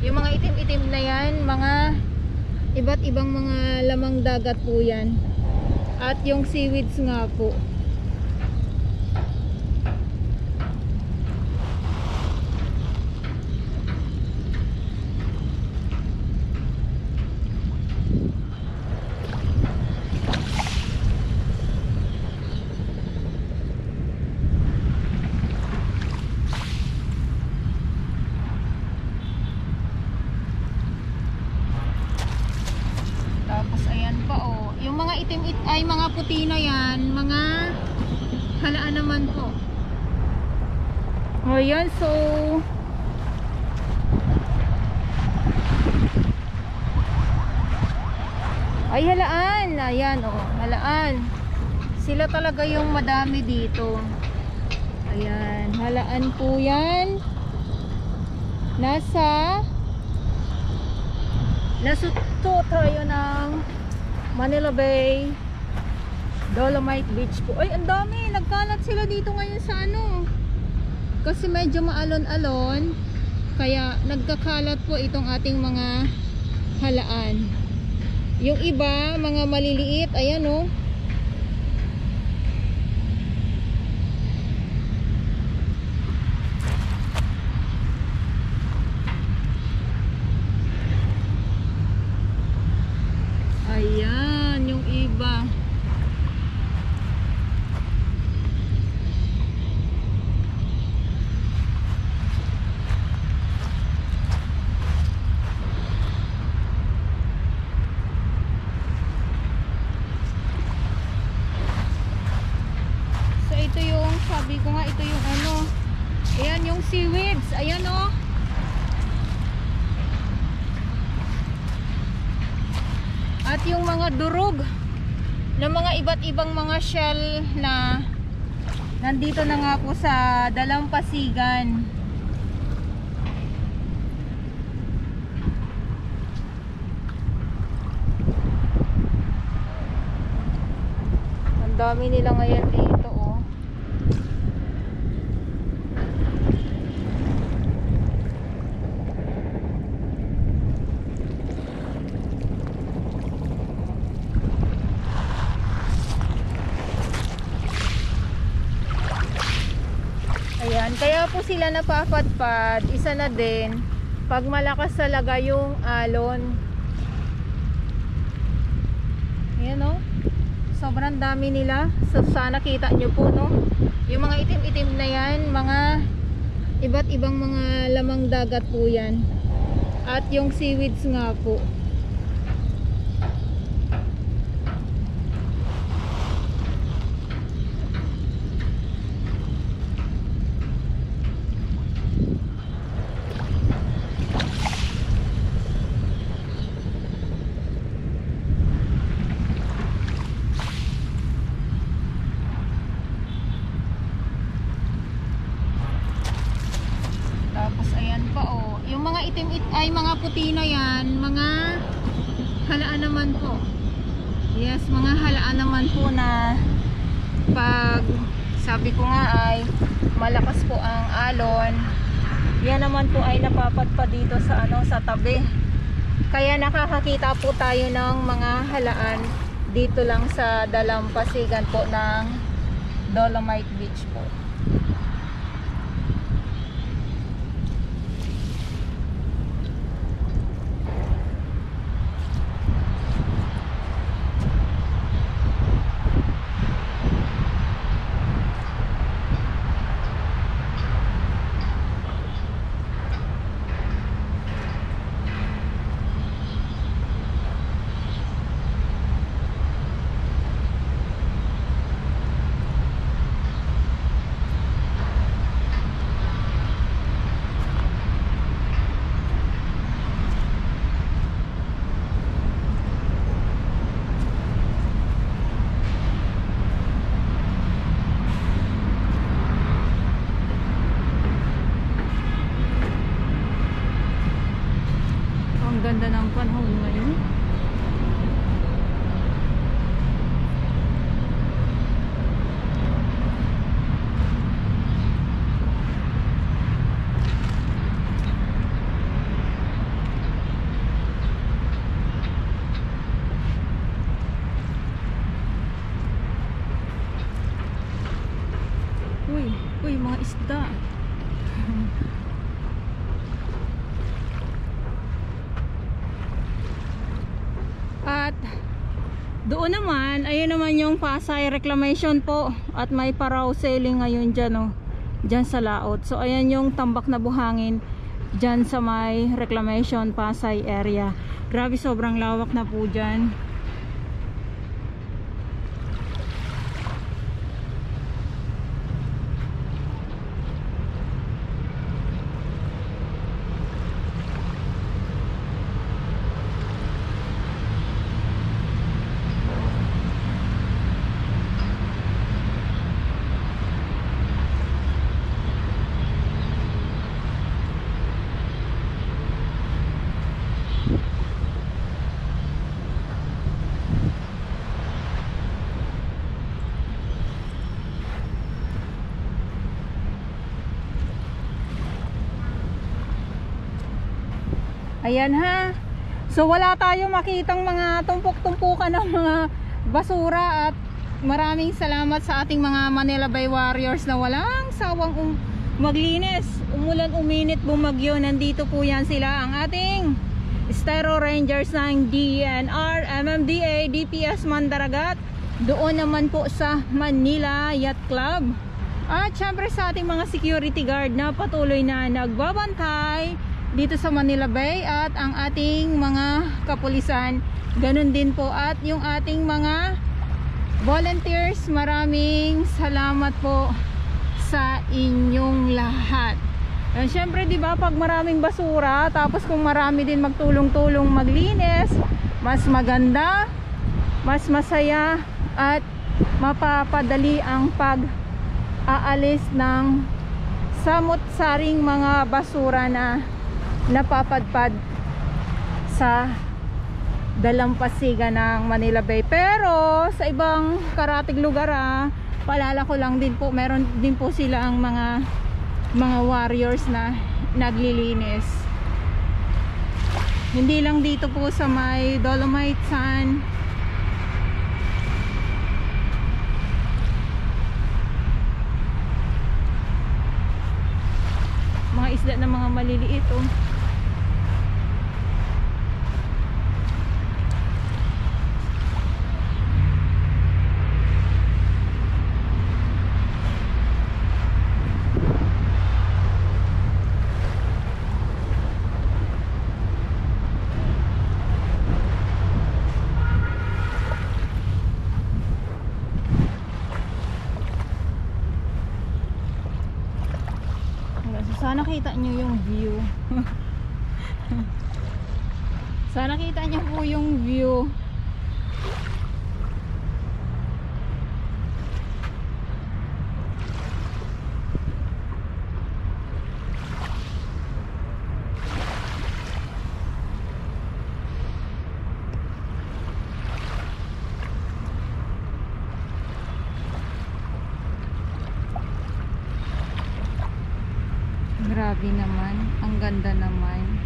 Yung mga itim-itim na yan, mga iba't ibang mga lamang dagat po yan. At yung seaweeds nga po. Yung mga itim ay mga puti na yan, mga halaan naman po. O yan, so ay halaan, ayan o, halaan. Sila talaga yung madami dito. Ayan, halaan po yan. Nasa tayo ng Manila Bay, Dolomite Beach po. Ay, ang dami. Nagkalat sila dito ngayon sa ano. Kasi medyo maalon-alon. Kaya nagkakalat po itong ating mga halaan. Yung iba, mga maliliit. Ayan o. Ayan, yung iba. So ito yung, sabi ko nga, ito yung ano. Ayan yung seaweeds. Ayan o. At yung mga durog ng mga iba't ibang mga shell na nandito na nga po sa dalampasigan. Ang dami nila ngayon dito oh. Ayan, kaya po sila napapadpad. Isa na din pag malakas talaga yung alon. Ayan o. Sobrang dami nila. So sana kita nyo po no. Yung mga itim-itim na yan, mga iba't ibang mga lamang dagat po yan. At yung seaweeds nga po. Yung mga itim ay mga puti na yan, mga halaan naman po. Yes, mga halaan naman po na pag sabi ko nga ay malakas po ang alon. Yan naman po ay napapadpa dito sa ano, sa tabi. Kaya nakakakita po tayo ng mga halaan dito lang sa dalampasigan po ng Dolomite Beach po. Ganda ng panahon ngayon. At doon naman, ayun naman yung Pasay Reclamation po. At may paraw sailing ngayon dyan, oh, dyan sa laot. So ayan yung tambak na buhangin dyan sa may Reclamation Pasay area. Grabe, sobrang lawak na po dyan. Ayan ha. So wala tayo makitang mga tumpok-tumpukan ng mga basura. At maraming salamat sa ating mga Manila Bay Warriors na walang sawang maglinis. Umulan, uminit, bumagyo, nandito po yan sila, ang ating Estero Rangers ng DNR, MMDA, DPS Mandaragat. Doon naman po sa Manila Yacht Club. At syempre sa ating mga security guard na patuloy na nagbabantay dito sa Manila Bay, at ang ating mga kapulisan ganun din po, at yung ating mga volunteers, maraming salamat po sa inyong lahat. And syempre, di ba, pag maraming basura, tapos kung marami din magtulong-tulong maglinis, mas maganda, mas masaya, at mapapadali ang pag-aalis ng samot-saring mga basura na napapadpad sa dalampasigan ng Manila Bay. Pero sa ibang karatig lugar, paalala ko lang din po, meron din po sila ang mga warriors na naglilinis. Hindi lang dito po sa may Dolomite Sand. Mga isda na mga maliliit, oh. Sana kita nyo yung view. Sana kita nyo po yung view. Grabe naman, ang ganda naman.